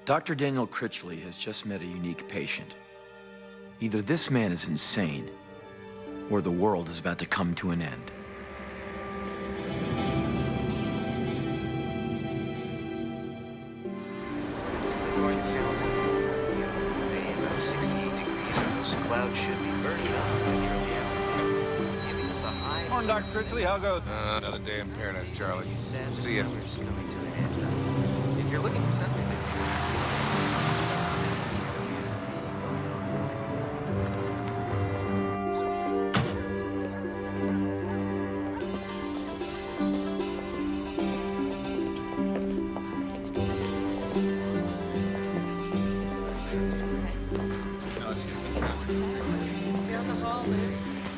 Dr. Daniel Critchley has just met a unique patient. Either this man is insane, or the world is about to come to an end. Clouds should be burning up by the early afternoon, giving us a high. Morning, Dr. Critchley. How goes? Another day in paradise, Charlie. See ya. Coming to an end. If you're looking for something that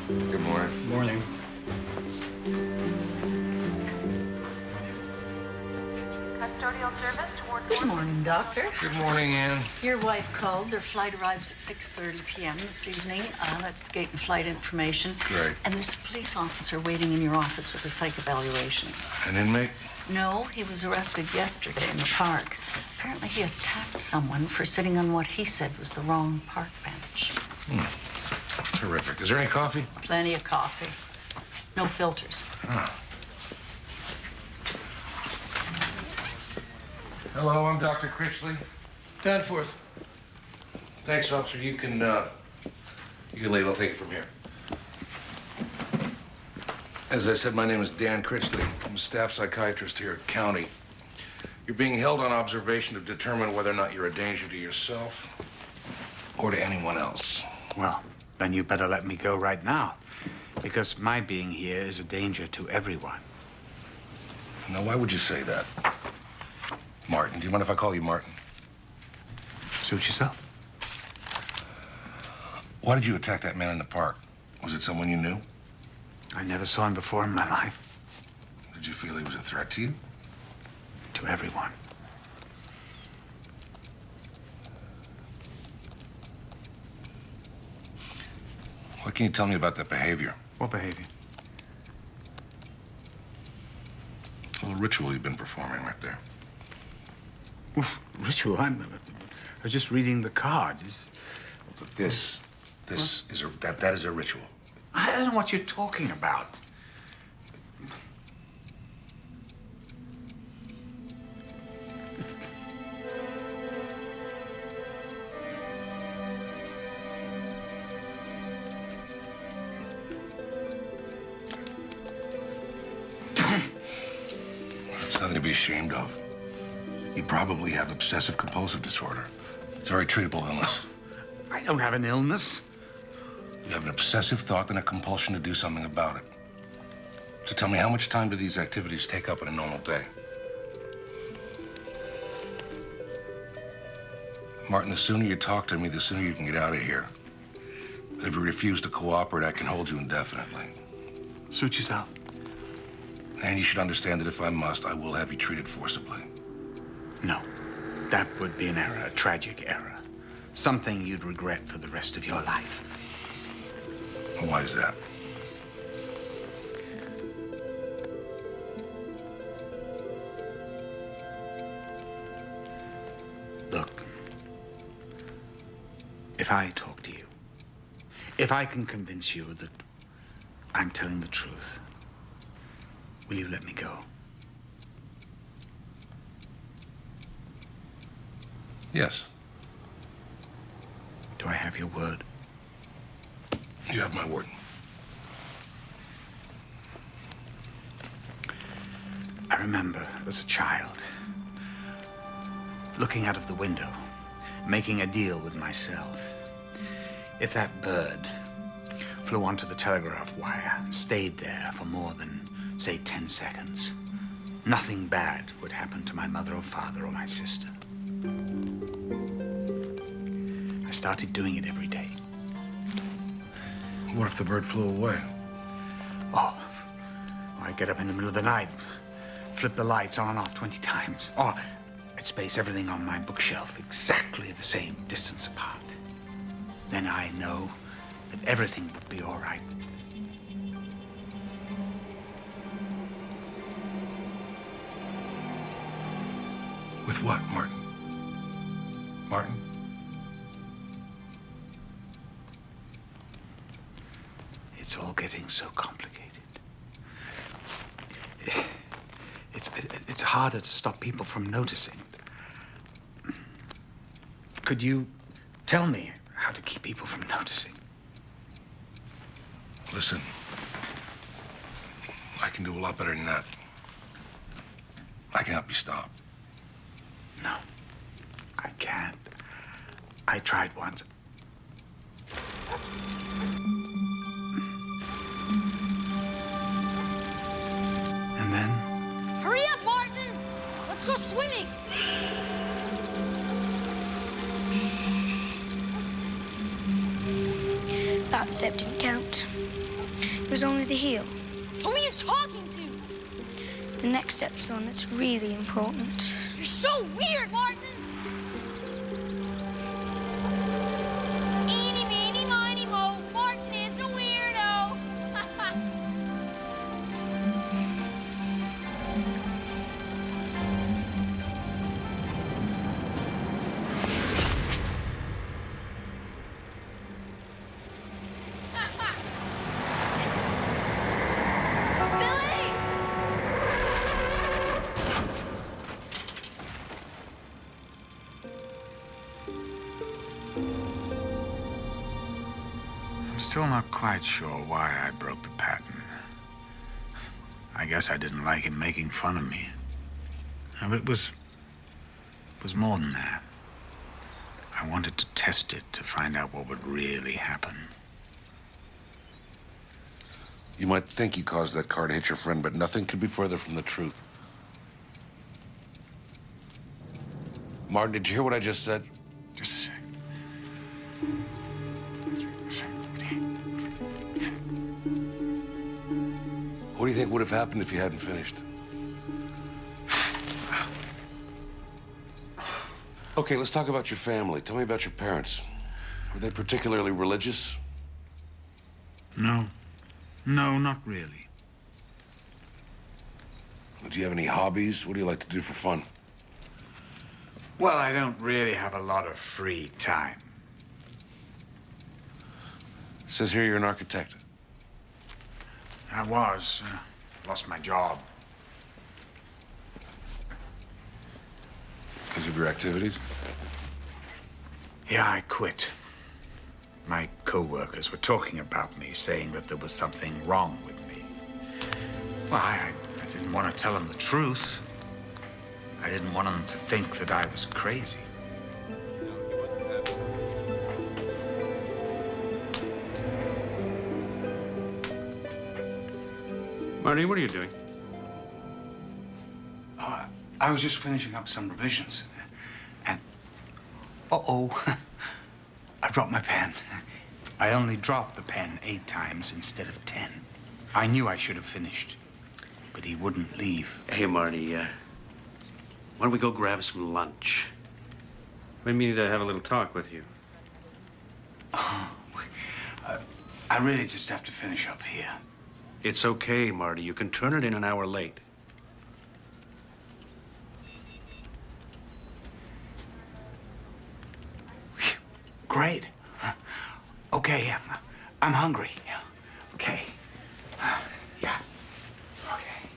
Good morning. Morning. Custodial service toward Good morning, Doctor. Good morning, Ann. Your wife called. Their flight arrives at 6:30 p.m. this evening. That's the gate and flight information. Great. And there's a police officer waiting in your office with a psych evaluation. An inmate? No, he was arrested yesterday in the park. Apparently he attacked someone for sitting on what he said was the wrong park bench. Terrific. Is there any coffee? Plenty of coffee. No filters. Hello, I'm Dr. Critchley. Danforth. Thanks, officer. You can leave. I'll take it from here. As I said, my name is Dan Critchley. I'm a staff psychiatrist here at County. You're being held on observation to determine whether or not you're a danger to yourself or to anyone else. Well, then you better let me go right now, because my being here is a danger to everyone. Now, why would you say that? Martin, do you mind if I call you Martin? Suit yourself. Why did you attack that man in the park? Was it someone you knew? I never saw him before in my life. Did you feel he was a threat to you? To everyone. What can you tell me about that behavior? What behavior? A little ritual you've been performing right there. Oof, ritual? I was just reading the card. This is a ritual. I don't know what you're talking about. It's nothing to be ashamed of. You probably have obsessive compulsive disorder. It's a very treatable illness. I don't have an illness. You have an obsessive thought and a compulsion to do something about it. So tell me, how much time do these activities take up in a normal day? Martin, the sooner you talk to me, the sooner you can get out of here. But if you refuse to cooperate, I can hold you indefinitely. Suit yourself. And you should understand that if I must, I will have you treated forcibly. No, that would be an error, a tragic error. Something you'd regret for the rest of your life. Why is that? Look, if I talk to you, if I can convince you that I'm telling the truth, will you let me go? Yes. Do I have your word? You have my word. I remember as a child looking out of the window, making a deal with myself. If that bird flew onto the telegraph wire and stayed there for more than, say, 10 seconds, nothing bad would happen to my mother or father or my sister. I started doing it every day. What if the bird flew away? Oh, I'd get up in the middle of the night, flip the lights on and off 20 times. Or I'd space everything on my bookshelf exactly the same distance apart. Then I know that everything would be all right. With what, Martin? Martin? It's all getting so complicated. It's harder to stop people from noticing. Could you tell me how to keep people from noticing? Listen, I can do a lot better than that. I can help you stop. No, I can't. I tried once. And then? Hurry up, Martin! Let's go swimming! That step didn't count. It was only the heel. Who are you talking to? The next step's the one that's really important. You're so weird, Martin! Eeny, meeny, miny, mo. Martin is a weirdo! Billy! I'm still not quite sure why I broke the pattern. I guess I didn't like him making fun of me. No, but it was more than that. I wanted to test it to find out what would really happen. You might think you caused that car to hit your friend, but nothing could be further from the truth. Martin, did you hear what I just said? Just a sec. What do you think would have happened if you hadn't finished? Okay, let's talk about your family. Tell me about your parents. Were they particularly religious? No. No, not really. Do you have any hobbies? What do you like to do for fun? Well, I don't really have a lot of free time. It says here you're an architect. I was. Lost my job. Because of your activities? Yeah, I quit. My co-workers were talking about me, saying that there was something wrong with me. Well, I didn't want to tell them the truth. I didn't want them to think that I was crazy. Marty, what are you doing? I was just finishing up some revisions. And... uh-oh. I dropped my pen. I only dropped the pen 8 times instead of 10. I knew I should have finished, but he wouldn't leave. Hey, Marty, why don't we go grab some lunch? I need to have a little talk with you. I really just have to finish up here. It's okay, Marty. You can turn it in an hour late. Great. Okay, I'm hungry. Okay. Yeah. Okay.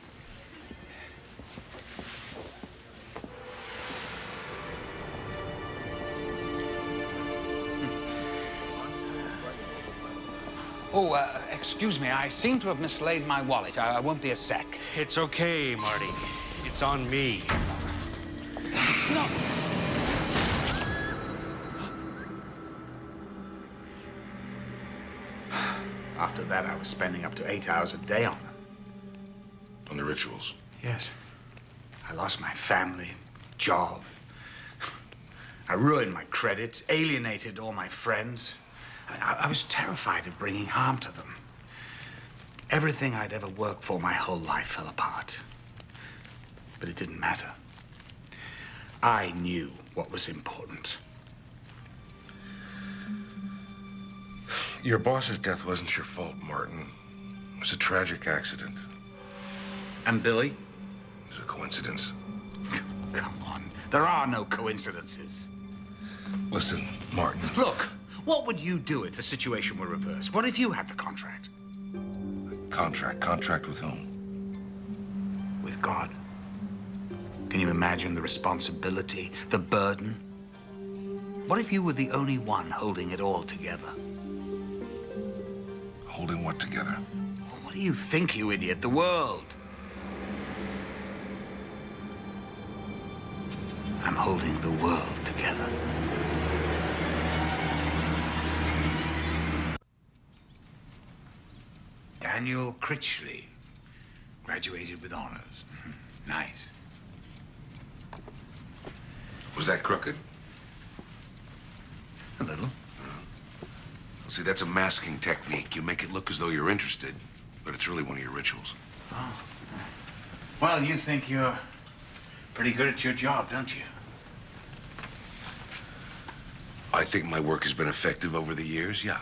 Oh, excuse me. I seem to have mislaid my wallet. I won't be a sec. It's okay, Marty. It's on me. No. After that, I was spending up to 8 hours a day on them. On the rituals? Yes. I lost my family, job. I ruined my credit, alienated all my friends. I was terrified of bringing harm to them. Everything I'd ever worked for my whole life fell apart. But it didn't matter. I knew what was important. Your boss's death wasn't your fault, Martin. It was a tragic accident. And Billy? It was a coincidence. Come on. There are no coincidences. Listen, Martin. Look, what would you do if the situation were reversed? What if you had the contract? Contract? Contract with whom? With God. Can you imagine the responsibility, the burden? What if you were the only one holding it all together? Holding what together? What do you think, you idiot? The world. I'm holding the world together. Daniel Critchley. Graduated with honors. Nice. Was that crooked? A little. See, that's a masking technique. You make it look as though you're interested, but it's really one of your rituals. Oh. Well, you think you're pretty good at your job, don't you? I think my work has been effective over the years, yeah.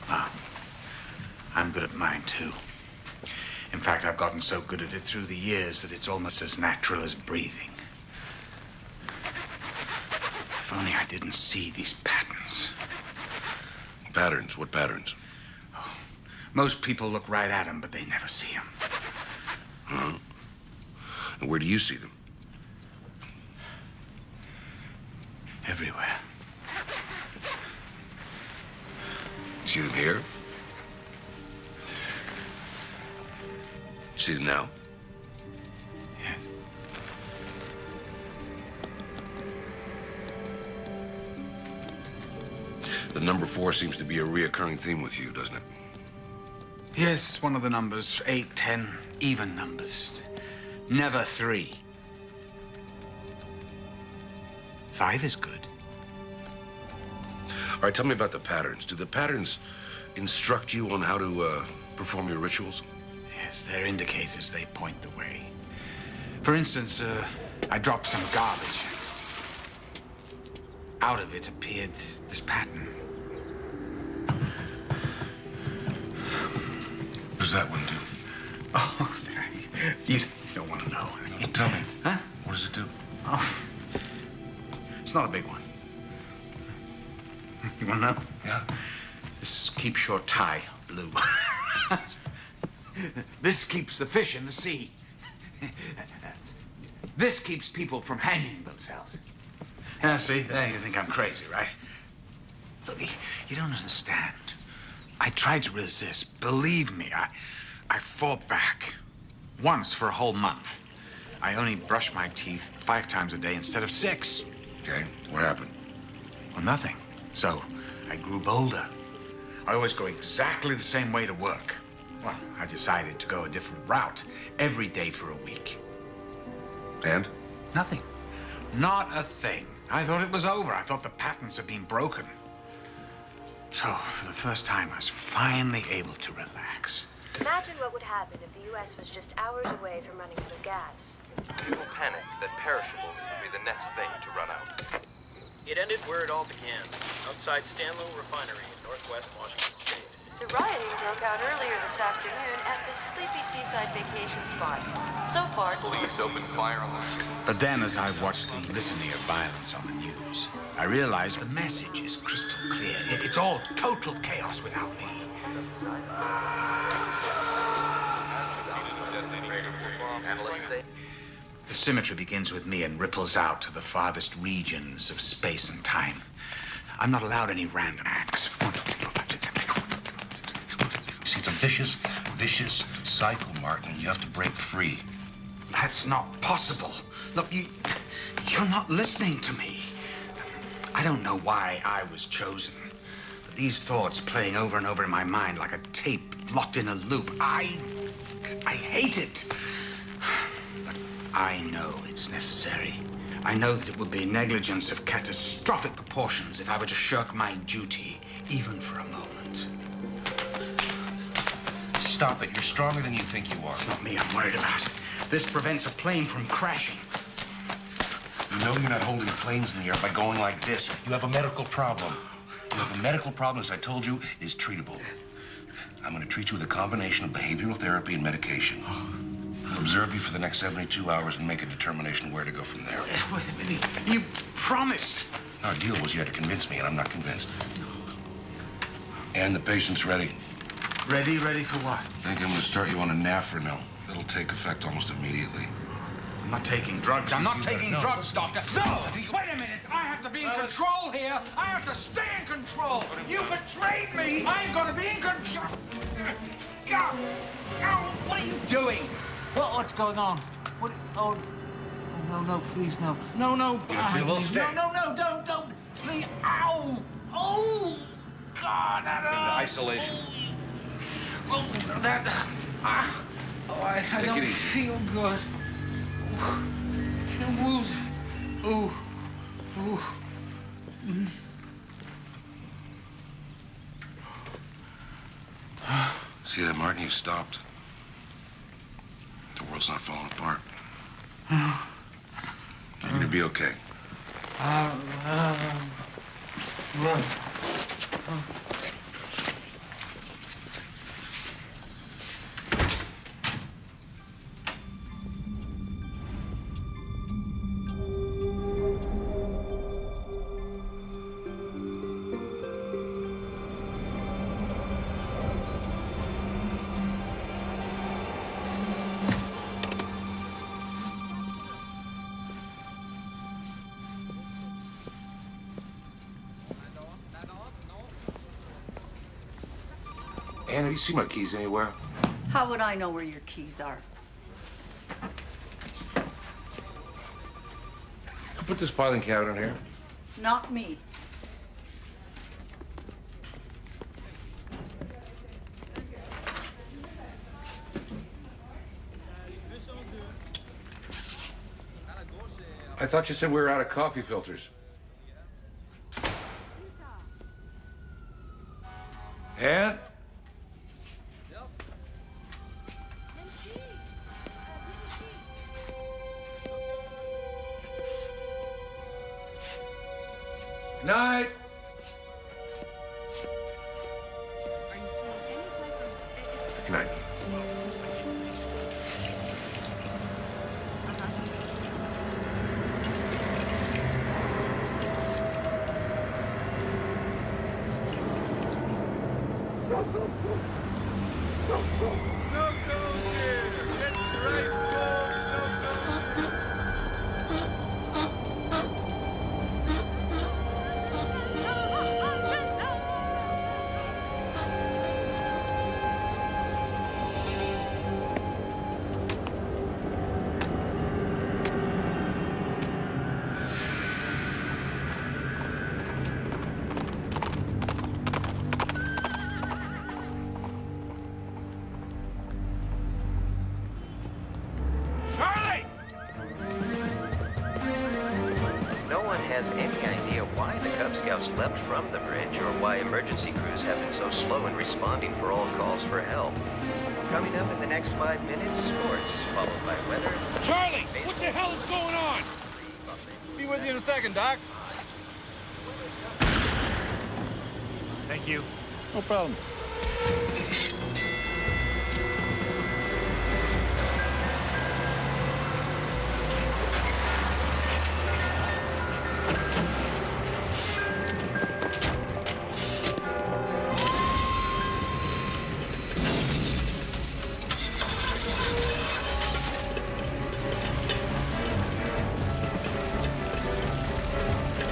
Ah, I'm good at mine, too. In fact, I've gotten so good at it through the years that it's almost as natural as breathing. If only I didn't see these patterns. Patterns? What patterns? Oh, most people look right at them, but they never see them. Huh? And where do you see them? Everywhere. See them here? See them now? Yes. The number 4 seems to be a reoccurring theme with you, doesn't it? Yes, it's one of the numbers. 8, 10, even numbers. Never 3. 5 is good. All right, tell me about the patterns. Do the patterns instruct you on how to perform your rituals? Yes, they're indicators. They point the way. For instance, I dropped some garbage. Out of it appeared this pattern. What does that one do? Oh, you don't want to know. No, tell me. Huh? What does it do? Oh, it's not a big one. You want to know? Yeah. This keeps your tie blue. This keeps the fish in the sea. This keeps people from hanging themselves. Yeah, see, there you think I'm crazy, right? Look, you don't understand. I tried to resist. Believe me, I fought back. Once for a whole month. I only brushed my teeth 5 times a day instead of 6. Okay, what happened? Well, nothing. So I grew bolder. I always go exactly the same way to work. Well, I decided to go a different route every day for a week. And? Nothing. Not a thing. I thought it was over. I thought the patterns had been broken. So, for the first time, I was finally able to relax. Imagine what would happen if the U.S. was just hours away from running out of gas. People panicked that perishables would be the next thing to run out. It ended where it all began, outside Stanlow Refinery in northwest Washington State. The rioting broke out earlier this afternoon at the sleepy seaside vacation spot. So far, Police opened fire on the students. But then, as I watched the litany of violence on the news, I realized the message is crystal clear. It's all total chaos without me. Analysts say The symmetry begins with me and ripples out to the farthest regions of space and time. I'm not allowed any random acts. 1, 2, 3, 4, 5, 6, 7, 8, 9, 10, 11, 12, 13, 14, 15. See, it's a vicious cycle, Martin. You have to break free. That's not possible. Look, you're not listening to me. I don't know why I was chosen. But these thoughts playing over and over in my mind like a tape locked in a loop. I hate it. But I know it's necessary. I know that it would be negligence of catastrophic proportions if I were to shirk my duty, even for a moment. Stop it. You're stronger than you think you are. It's not me I'm worried about. This prevents a plane from crashing. You know you're not holding planes in the air by going like this. You have a medical problem. You have a medical problem, as I told you, is treatable. I'm going to treat you with a combination of behavioral therapy and medication. I'll observe you for the next 72 hours and make a determination where to go from there. Wait a minute. You promised. Our deal was you had to convince me, and I'm not convinced. And the patient's ready. Ready? Ready for what? I think I'm going to start you on a Nafranil. It'll take effect almost immediately. I'm not taking drugs. I'm not taking drugs, Doctor. No! Wait a minute! I have to be in control here! I have to stay in control! You betrayed me! I'm gonna be in control! God! What are you doing? What's going on? What? Oh, no, please, no. No. You feel a little stiff? No, don't. Please, ow! Oh! God, that... Into isolation. Oh, that... I don't it easy. feel good. The wounds. Ooh. See that, Martin? You stopped. The world's not falling apart. You're going to be okay. Anna, do you see my keys anywhere? How would I know where your keys are? Put this filing cabinet in here. Not me. I thought you said we were out of coffee filters. Ann? Night. Good night. No one has any idea why the Cub Scouts leapt from the bridge or why emergency crews have been so slow in responding for all calls for help. Coming up in the next 5 minutes, sports, followed by weather. Charlie, what the hell is going on? Be with you in a second, Doc. Thank you. No problem.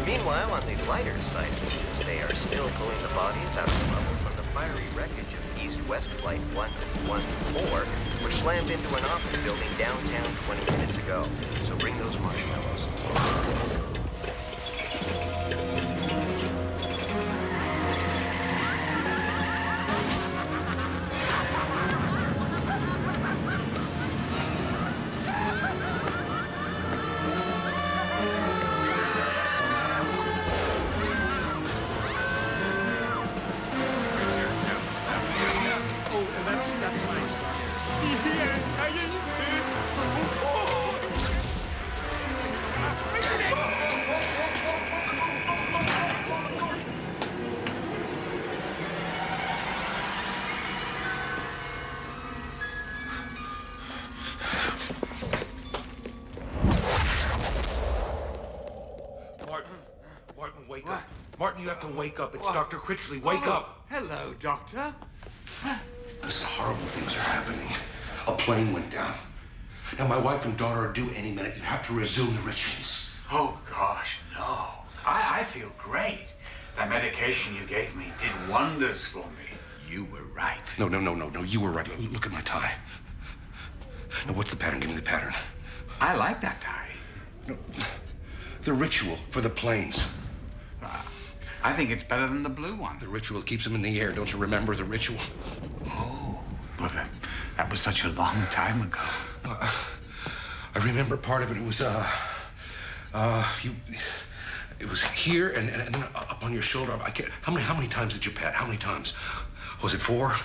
Meanwhile, on the lighter side of things, they are still pulling the bodies out of the rubble from the fiery wreckage of East-West Flight 114, which slammed into an office building downtown 20 minutes ago. So bring those marshmallows. That's nice. Martin, Martin, wake up. Martin, you have to wake up. It's Dr. Critchley. Wake up. Hello, Doctor. Listen, horrible things are happening. A plane went down. Now, my wife and daughter are due any minute. You have to resume the rituals. Oh, gosh, no. I feel great. That medication you gave me did wonders for me. You were right. No, you were right. Look at my tie. Now, what's the pattern? Give me the pattern. I like that tie. No, the ritual for the planes. I think it's better than the blue one. The ritual keeps them in the air. Don't you remember the ritual? Oh, but that was such a long time ago. I remember part of it. It was, it was here and then up on your shoulder. I can't. How many times did you pat? How many times? Was it 4?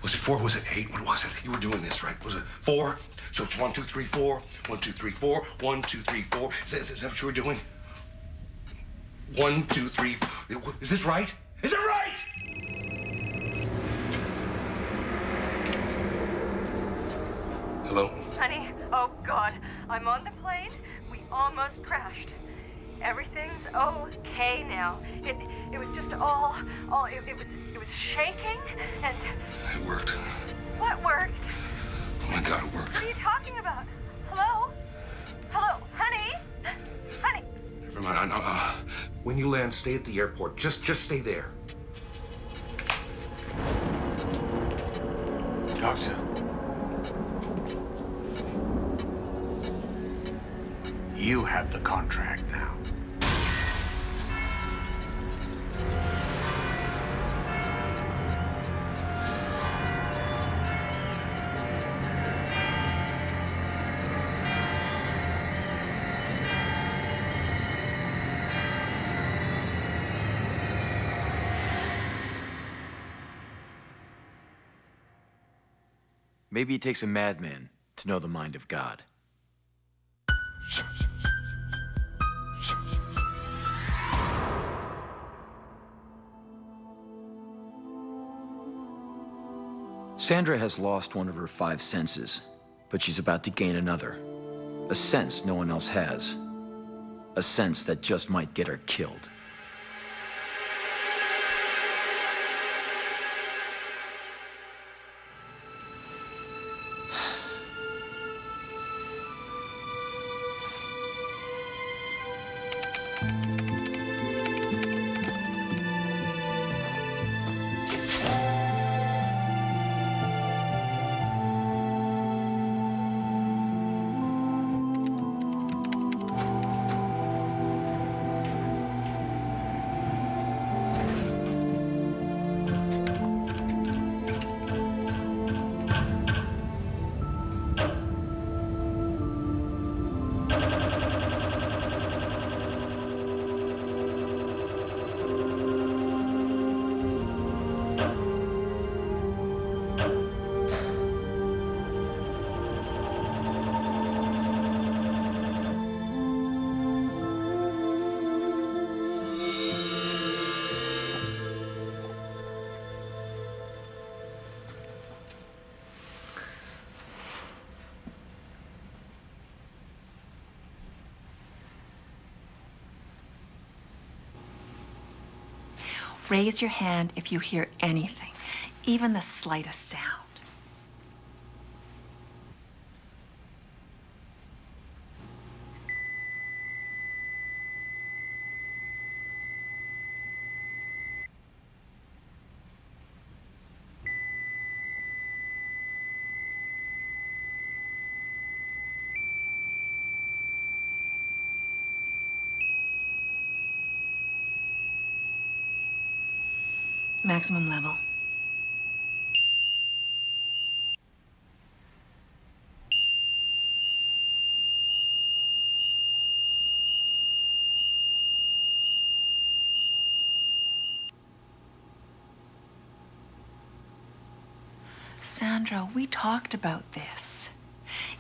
Was it 4? Was it 8? What was it? You were doing this, right? Was it 4? So it's 1, 2, 3, 4. 1, 2, 3, 4. 1, 2, 3, 4. Is that what you were doing? 1, 2, 3, 4. Is this right? Is it right? Hello? Honey, oh God, I'm on the plane. We almost crashed. Everything's okay now. It was just all it was shaking and... It worked. What worked? Oh my God, it worked. What are you talking about? Hello? Hello, honey? Honey? Never mind. When you land, stay at the airport. Just stay there. Doctor. You have the contract now. Maybe it takes a madman to know the mind of God. Sandra has lost one of her 5 senses, but she's about to gain another. A sense no one else has. A sense that just might get her killed. Raise your hand if you hear anything, even the slightest sound. Maximum level. Sandra, we talked about this.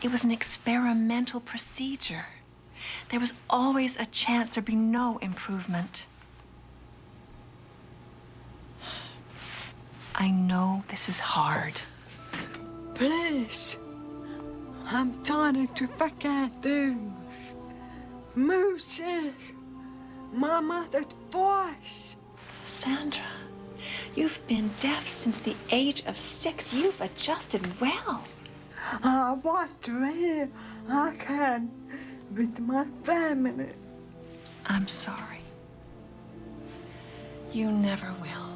It was an experimental procedure. There was always a chance there'd be no improvement. I know this is hard. Please. I'm trying to fucking do. Music. my mother's voice. Sandra, you've been deaf since the age of 6. You've adjusted well. I want to live. I can with my family. I'm sorry. You never will.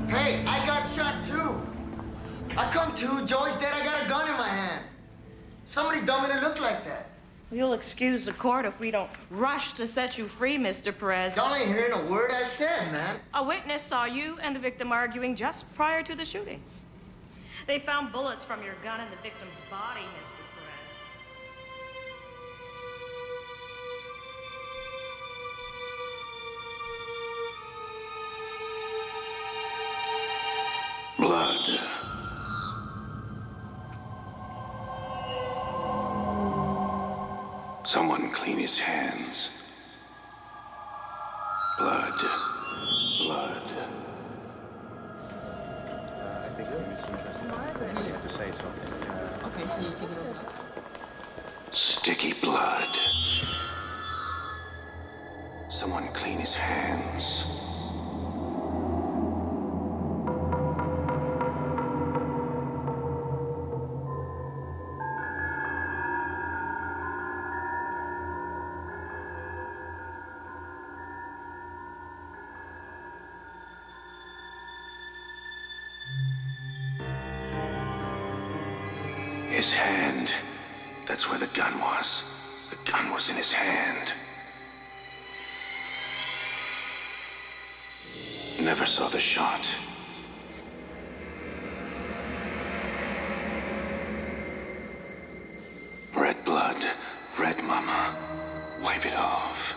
Hey, I got shot too. I come to, Joey's dead, I got a gun in my hand. Somebody dumb me to look like that. You'll excuse the court if we don't rush to set you free, Mr. Perez. Y'all ain't hearing a word I said, man. A witness saw you and the victim arguing just prior to the shooting. They found bullets from your gun in the victim's body, Mr. Perez. Blood. Someone clean his hands. Blood. Blood. I think it's interesting. You have to say something. Okay, so you give it over. Sticky blood. Someone clean his hands. His hand. That's where the gun was. The gun was in his hand. Never saw the shot. Red blood. Red mama. Wipe it off.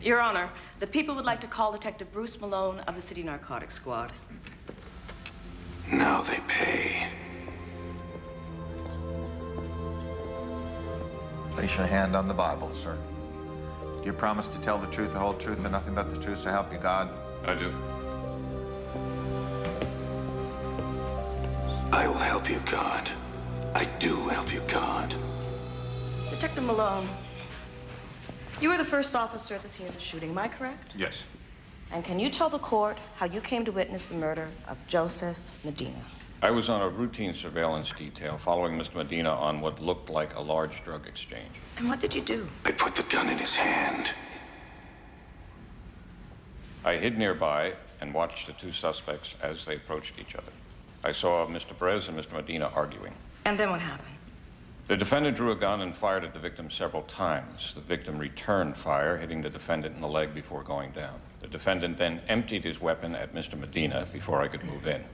Your Honor, the people would like to call Detective Bruce Malone of the City Narcotics Squad. Now they pay. Place your hand on the Bible, sir. Do you promise to tell the truth, the whole truth, and nothing but the truth, so help you God? I do. I will help you, God. I do help you, God. Detective Malone, you were the first officer at the scene of the shooting, am I correct? Yes. And can you tell the court how you came to witness the murder of Joseph Medina? I was on a routine surveillance detail following Mr. Medina on what looked like a large drug exchange. And what did you do? I put the gun in his hand. I hid nearby and watched the two suspects as they approached each other. I saw Mr. Perez and Mr. Medina arguing. And then what happened? The defendant drew a gun and fired at the victim several times. The victim returned fire, hitting the defendant in the leg before going down. The defendant then emptied his weapon at Mr. Medina before I could move in.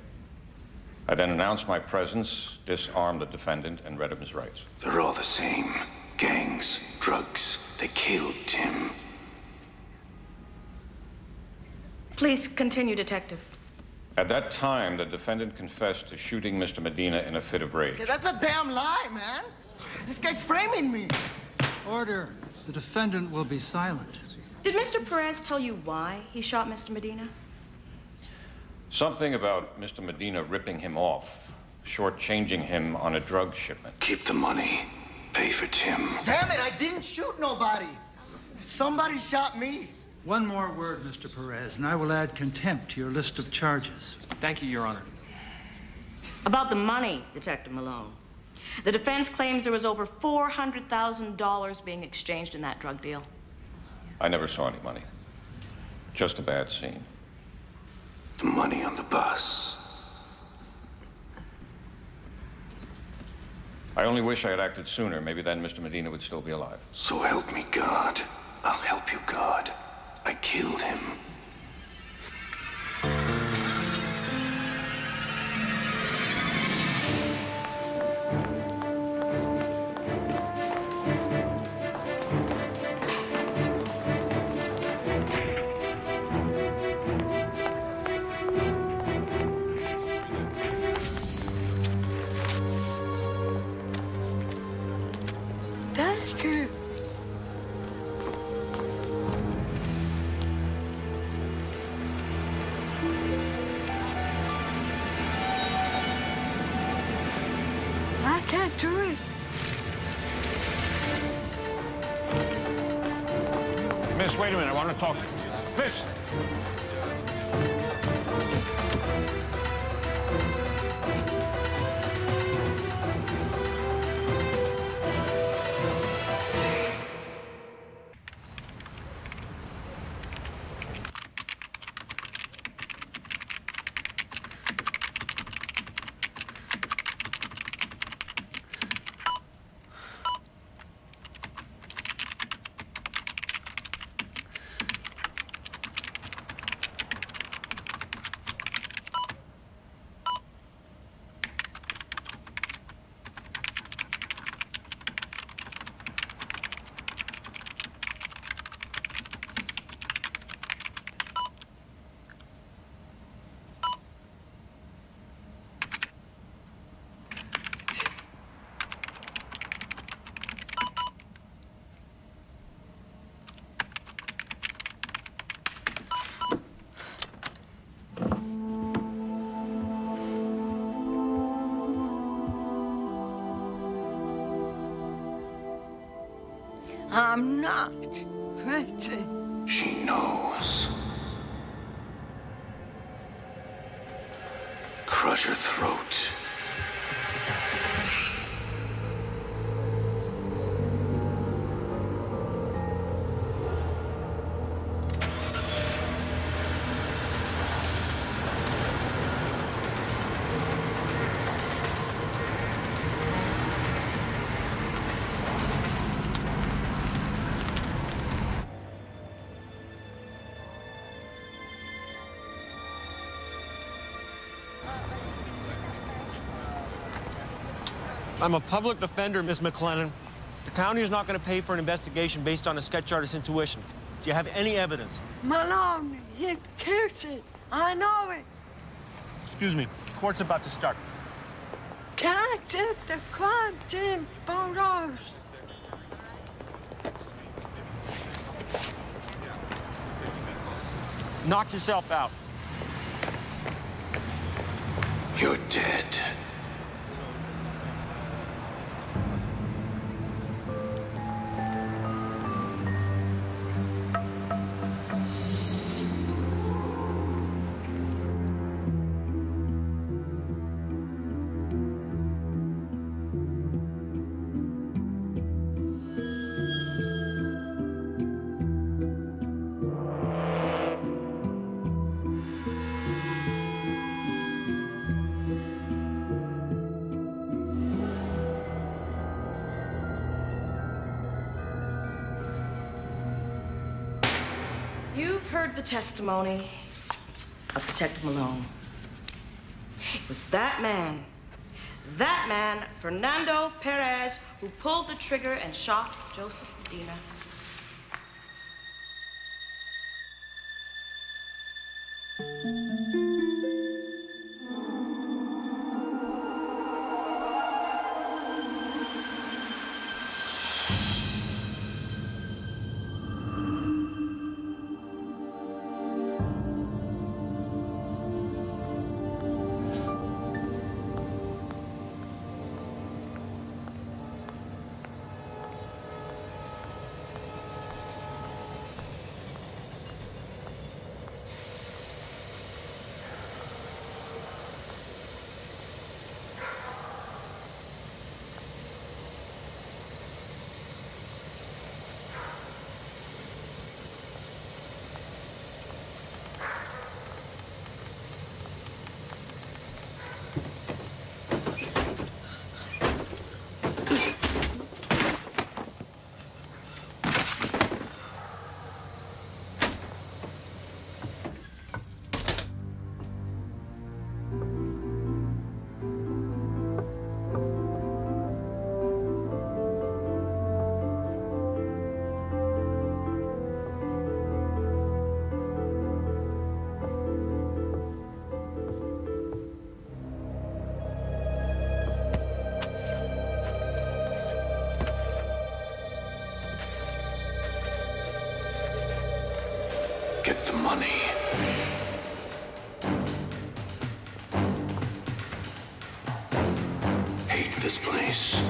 I then announced my presence, disarmed the defendant, and read him his rights. They're all the same. Gangs, drugs. They killed Tim. Please continue, Detective. At that time, the defendant confessed to shooting Mr. Medina in a fit of rage. Okay, that's a damn lie, man. This guy's framing me. Order. The defendant will be silent. Did Mr. Perez tell you why he shot Mr. Medina? Something about Mr. Medina ripping him off, shortchanging him on a drug shipment. Keep the money. Pay for Tim. Damn it, I didn't shoot nobody. Somebody shot me. One more word, Mr. Perez, and I will add contempt to your list of charges. Thank you, Your Honor. About the money, Detective Malone. The defense claims there was over $400,000 being exchanged in that drug deal. I never saw any money. Just a bad scene. The money on the bus. I only wish I had acted sooner. Maybe then Mr. Medina would still be alive. So help me, God. I'll help you, God. I killed him. Wait a minute, I want to talk to you. Listen. I'm not crazy. She knows. Crush her throat. I'm a public defender, Miss McLennan. The county is not going to pay for an investigation based on a sketch artist's intuition. Do you have any evidence? Malone, he's guilty. I know it. Excuse me. Court's about to start. Can I get the crime scene photos? Knock yourself out. You're dead. You've heard the testimony of Detective Malone. It was that man, Fernando Perez, who pulled the trigger and shot Joseph Medina. Get the money. Hate this place.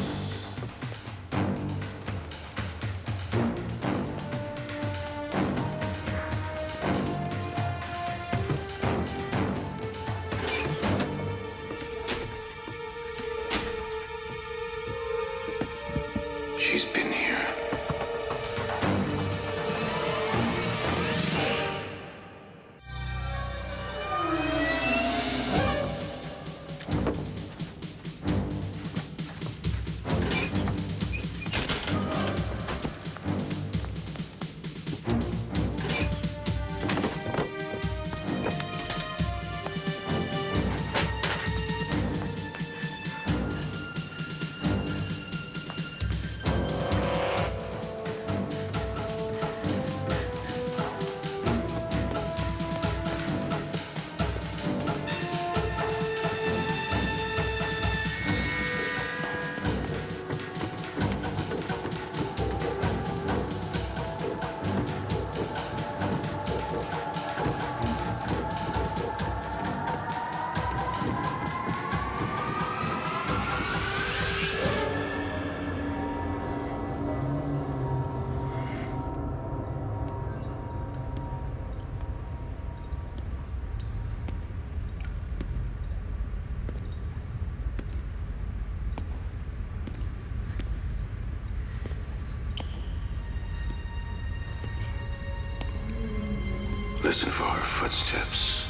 Listen for her footsteps.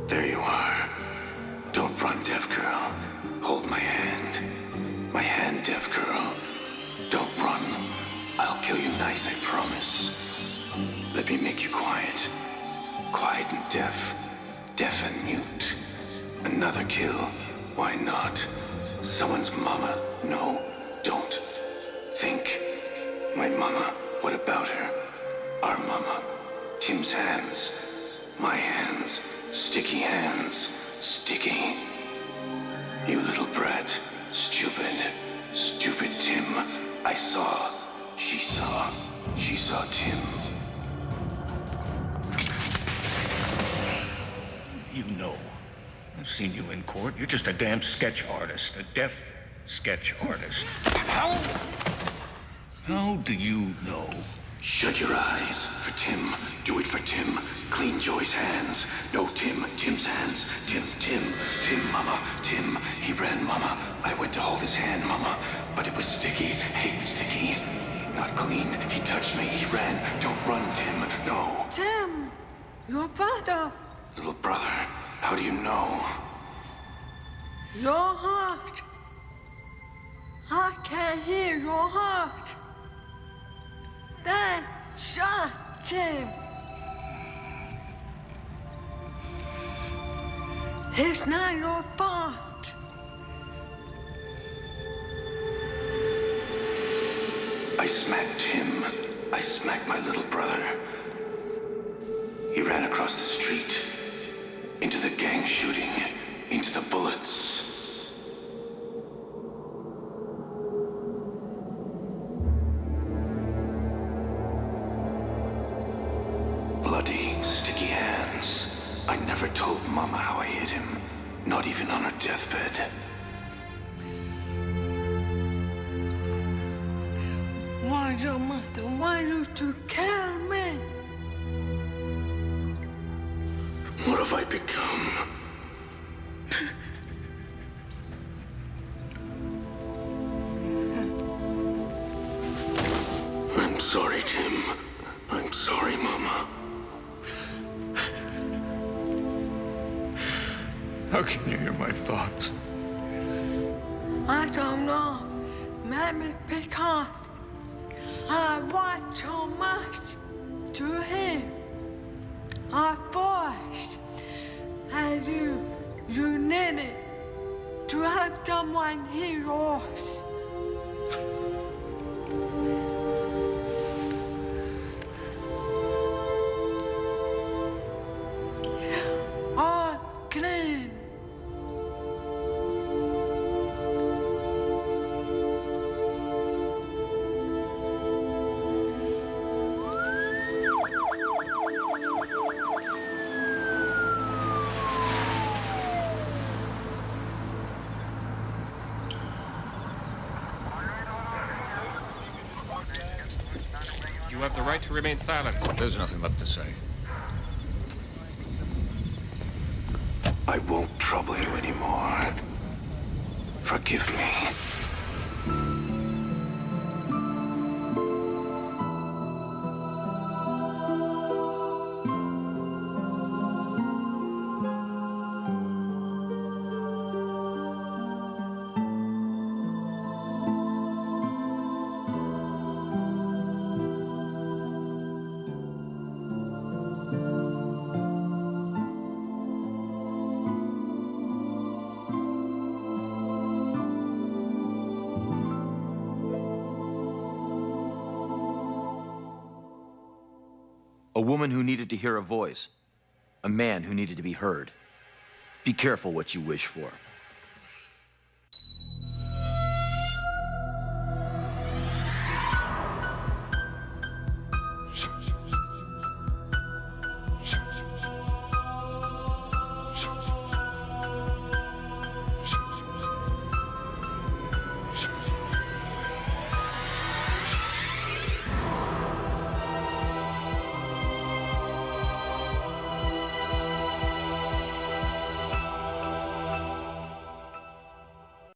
There you are. Don't run, deaf girl. Hold my hand. My hand, deaf girl. Don't run. I'll kill you nice, I promise. Let me make you quiet. Quiet and deaf. Deaf and mute. Another kill. Why not? Someone's mama. No, don't. Think. My mama. What about her? Our mama. Tim's hands. My hands. Sticky hands. Sticky. You little brat. Stupid. Stupid Tim. I saw. She saw. She saw Tim. You know. I've seen you in court. You're just a damn sketch artist. A deaf sketch artist. How do you know? Shut your eyes. For Tim. Do it for Tim. Clean Joy's hands. No, Tim. Tim's hands. Tim. Tim, mama. Tim. He ran, mama. I went to hold his hand, mama. But it was sticky. Hate sticky. Not clean. He touched me. He ran. Don't run, Tim. No. Tim, your brother. Little brother. How do you know? Your heart. I can hear your heart. That shot Tim. It's not your fault. I smacked him. I smacked my little brother. He ran across the street. Into the gang shooting. Into the bullets. Bloody, sticky hands. I never told Mama how I hit him. Not even on her deathbed. Why your mother want you to kill me? What have I become? I'm sorry, Tim. I'm sorry, Mama. How can you hear my thoughts? I don't know. Maybe because I want so much to him. I forced. And you needed to have someone he lost. All clean. You have the right to remain silent. There's nothing left to say. I won't trouble you anymore. Forgive me. A woman who needed to hear a voice. A man who needed to be heard. Be careful what you wish for.